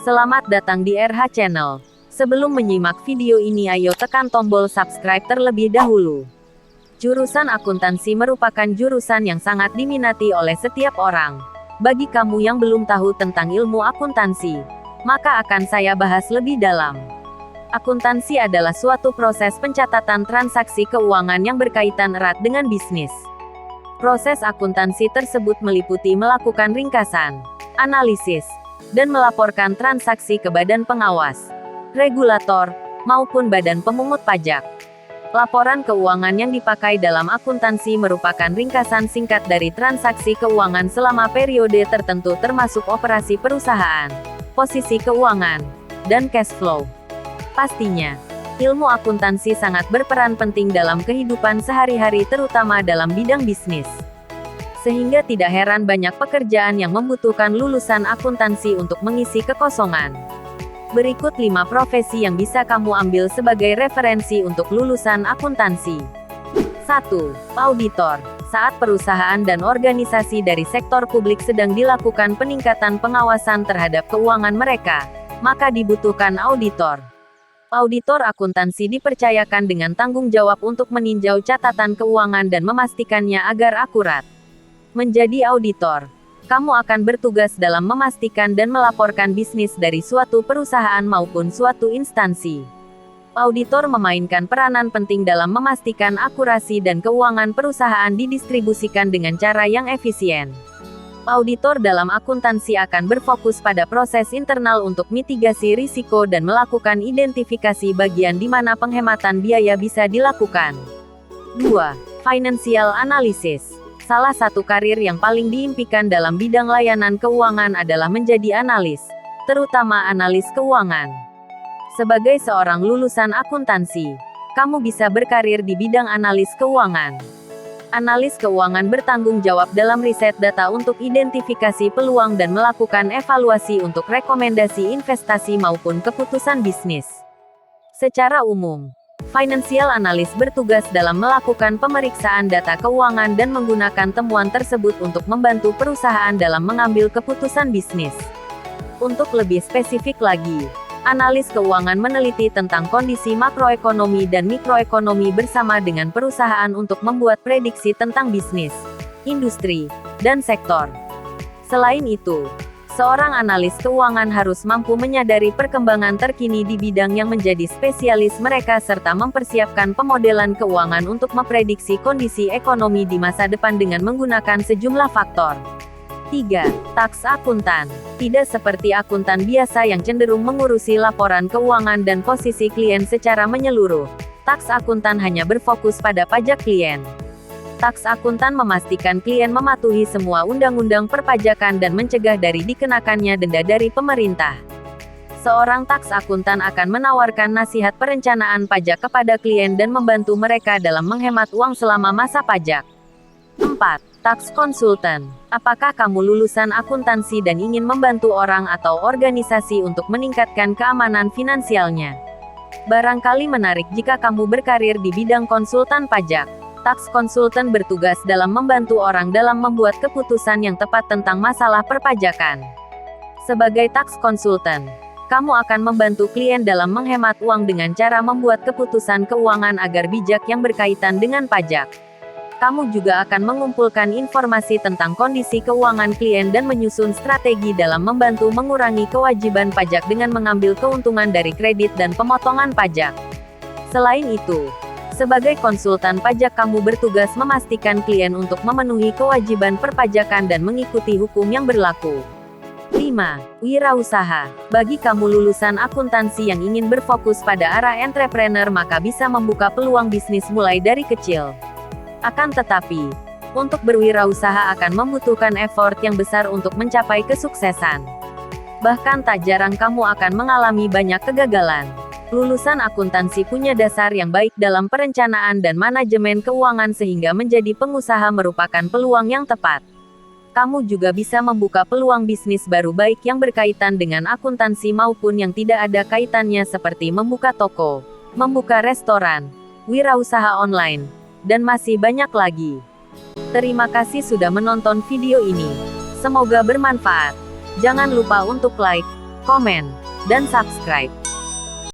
Selamat datang di RH Channel. Sebelum menyimak video ini ayo tekan tombol subscribe terlebih dahulu. Jurusan akuntansi merupakan jurusan yang sangat diminati oleh setiap orang. Bagi kamu yang belum tahu tentang ilmu akuntansi, maka akan saya bahas lebih dalam. Akuntansi adalah suatu proses pencatatan transaksi keuangan yang berkaitan erat dengan bisnis. Proses akuntansi tersebut meliputi melakukan ringkasan, analisis, dan melaporkan transaksi ke badan pengawas, regulator, maupun badan pemungut pajak. Laporan keuangan yang dipakai dalam akuntansi merupakan ringkasan singkat dari transaksi keuangan selama periode tertentu termasuk operasi perusahaan, posisi keuangan, dan cash flow. Pastinya, ilmu akuntansi sangat berperan penting dalam kehidupan sehari-hari terutama dalam bidang bisnis. Sehingga tidak heran banyak pekerjaan yang membutuhkan lulusan akuntansi untuk mengisi kekosongan. Berikut 5 profesi yang bisa kamu ambil sebagai referensi untuk lulusan akuntansi. 1. Auditor. Saat perusahaan dan organisasi dari sektor publik sedang dilakukan peningkatan pengawasan terhadap keuangan mereka, maka dibutuhkan auditor. Auditor akuntansi dipercayakan dengan tanggung jawab untuk meninjau catatan keuangan dan memastikannya agar akurat. Menjadi auditor, kamu akan bertugas dalam memastikan dan melaporkan bisnis dari suatu perusahaan maupun suatu instansi. Auditor memainkan peranan penting dalam memastikan akurasi dan keuangan perusahaan didistribusikan dengan cara yang efisien. Auditor dalam akuntansi akan berfokus pada proses internal untuk mitigasi risiko dan melakukan identifikasi bagian di mana penghematan biaya bisa dilakukan. 2. Financial Analysis. Salah satu karir yang paling diimpikan dalam bidang layanan keuangan adalah menjadi analis, terutama analis keuangan. Sebagai seorang lulusan akuntansi, kamu bisa berkarir di bidang analis keuangan. Analis keuangan bertanggung jawab dalam riset data untuk identifikasi peluang dan melakukan evaluasi untuk rekomendasi investasi maupun keputusan bisnis. Secara umum, financial analyst bertugas dalam melakukan pemeriksaan data keuangan dan menggunakan temuan tersebut untuk membantu perusahaan dalam mengambil keputusan bisnis. Untuk lebih spesifik lagi, analis keuangan meneliti tentang kondisi makroekonomi dan mikroekonomi bersama dengan perusahaan untuk membuat prediksi tentang bisnis, industri, dan sektor. Selain itu, seorang analis keuangan harus mampu menyadari perkembangan terkini di bidang yang menjadi spesialis mereka serta mempersiapkan pemodelan keuangan untuk memprediksi kondisi ekonomi di masa depan dengan menggunakan sejumlah faktor. 3. Tax akuntan. Tidak seperti akuntan biasa yang cenderung mengurusi laporan keuangan dan posisi klien secara menyeluruh. Tax akuntan hanya berfokus pada pajak klien. Tax akuntan memastikan klien mematuhi semua undang-undang perpajakan dan mencegah dari dikenakannya denda dari pemerintah. Seorang tax akuntan akan menawarkan nasihat perencanaan pajak kepada klien dan membantu mereka dalam menghemat uang selama masa pajak. 4. Tax consultant. Apakah kamu lulusan akuntansi dan ingin membantu orang atau organisasi untuk meningkatkan keamanan finansialnya? Barangkali menarik jika kamu berkarir di bidang konsultan pajak. Tax consultant bertugas dalam membantu orang dalam membuat keputusan yang tepat tentang masalah perpajakan. Sebagai tax consultant, kamu akan membantu klien dalam menghemat uang dengan cara membuat keputusan keuangan agar bijak yang berkaitan dengan pajak. Kamu juga akan mengumpulkan informasi tentang kondisi keuangan klien dan menyusun strategi dalam membantu mengurangi kewajiban pajak dengan mengambil keuntungan dari kredit dan pemotongan pajak. Selain itu, sebagai konsultan pajak kamu bertugas memastikan klien untuk memenuhi kewajiban perpajakan dan mengikuti hukum yang berlaku. 5. Wirausaha. Bagi kamu lulusan akuntansi yang ingin berfokus pada arah entrepreneur maka bisa membuka peluang bisnis mulai dari kecil. Akan tetapi, untuk berwirausaha akan membutuhkan effort yang besar untuk mencapai kesuksesan. Bahkan tak jarang kamu akan mengalami banyak kegagalan. Lulusan akuntansi punya dasar yang baik dalam perencanaan dan manajemen keuangan sehingga menjadi pengusaha merupakan peluang yang tepat. Kamu juga bisa membuka peluang bisnis baru baik yang berkaitan dengan akuntansi maupun yang tidak ada kaitannya seperti membuka toko, membuka restoran, wirausaha online, dan masih banyak lagi. Terima kasih sudah menonton video ini. Semoga bermanfaat. Jangan lupa untuk like, komen, dan subscribe.